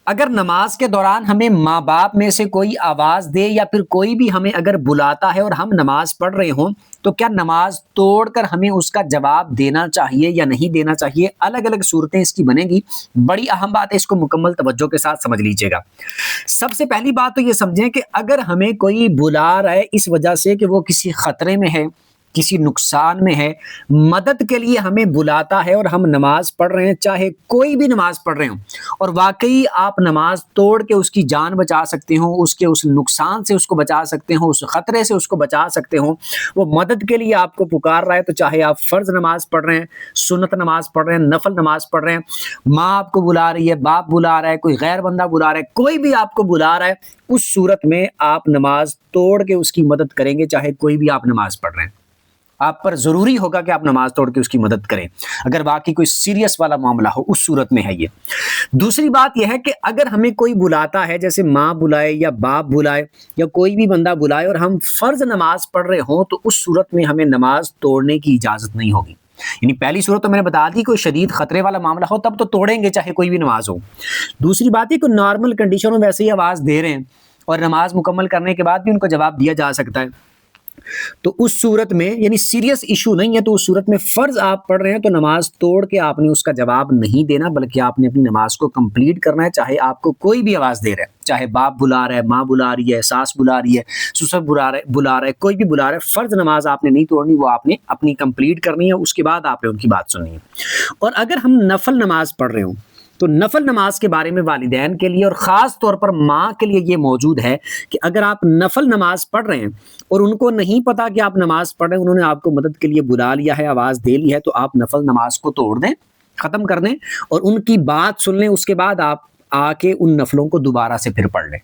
اگر نماز کے دوران ہمیں ماں باپ میں سے کوئی آواز دے یا پھر کوئی بھی ہمیں اگر بلاتا ہے اور ہم نماز پڑھ رہے ہوں تو کیا نماز توڑ کر ہمیں اس کا جواب دینا چاہیے یا نہیں دینا چاہیے؟ الگ الگ صورتیں اس کی بنیں گی، بڑی اہم بات ہے، اس کو مکمل توجہ کے ساتھ سمجھ لیجیے گا۔ سب سے پہلی بات تو یہ سمجھیں کہ اگر ہمیں کوئی بلا رہا ہے اس وجہ سے کہ وہ کسی خطرے میں ہے، کسی نقصان میں ہے، مدد کے لیے ہمیں بلاتا ہے اور ہم نماز پڑھ رہے ہیں، چاہے کوئی بھی نماز پڑھ رہے ہوں، اور واقعی آپ نماز توڑ کے اس کی جان بچا سکتے ہوں، اس نقصان سے اس کو بچا سکتے ہوں، اس خطرے سے اس کو بچا سکتے ہوں، وہ مدد کے لیے آپ کو پکار رہا ہے، تو چاہے آپ فرض نماز پڑھ رہے ہیں، سنت نماز پڑھ رہے ہیں، نفل نماز پڑھ رہے ہیں، ماں آپ کو بلا رہی ہے، باپ بلا رہا ہے، کوئی غیر بندہ بلا رہا ہے، کوئی بھی آپ کو بلا رہا ہے، اس صورت میں آپ نماز توڑ کے اس کی مدد کریں گے، چاہے کوئی بھی آپ نماز پڑھ رہے ہیں۔ آپ پر ضروری ہوگا کہ آپ نماز توڑ کے اس کی مدد کریں، اگر واقعی کوئی سیریس والا معاملہ ہو، اس صورت میں ہے یہ۔ دوسری بات یہ ہے کہ اگر ہمیں کوئی بلاتا ہے، جیسے ماں بلائے یا باپ بلائے یا کوئی بھی بندہ بلائے اور ہم فرض نماز پڑھ رہے ہوں، تو اس صورت میں ہمیں نماز توڑنے کی اجازت نہیں ہوگی۔ یعنی پہلی صورت تو میں نے بتا دی، کوئی شدید خطرے والا معاملہ ہو تب تو توڑیں گے چاہے کوئی بھی نماز ہو۔ دوسری بات ہے کہ نارمل کنڈیشن میں ویسے ہی آواز دے رہے ہیں اور نماز مکمل کرنے کے بعد بھی ان کو جواب دیا جا سکتا ہے، تو اس صورت میں یعنی سیریس ایشو نہیں ہے، تو اس صورت میں فرض آپ پڑھ رہے ہیں تو نماز توڑ کے آپ نے اس کا جواب نہیں دینا، بلکہ آپ نے اپنی نماز کو کمپلیٹ کرنا ہے، چاہے آپ کو کوئی بھی آواز دے رہا ہے، چاہے باپ بلا رہا ہے، ماں بلا رہی ہے، ساس بلا رہی ہے، سسر بلا رہا ہے، کوئی بھی بلا رہا ہے، فرض نماز آپ نے نہیں توڑنی، وہ آپ نے اپنی کمپلیٹ کرنی ہے، اس کے بعد آپ نے ان کی بات سننی ہے۔ اور اگر ہم نفل نماز پڑھ رہے ہوں تو نفل نماز کے بارے میں والدین کے لیے اور خاص طور پر ماں کے لیے یہ موجود ہے کہ اگر آپ نفل نماز پڑھ رہے ہیں اور ان کو نہیں پتا کہ آپ نماز پڑھ رہے ہیں، انہوں نے آپ کو مدد کے لیے بلا لیا ہے، آواز دے لی ہے، تو آپ نفل نماز کو توڑ دیں، ختم کر دیں اور ان کی بات سن لیں، اس کے بعد آپ آ کے ان نفلوں کو دوبارہ سے پھر پڑھ لیں۔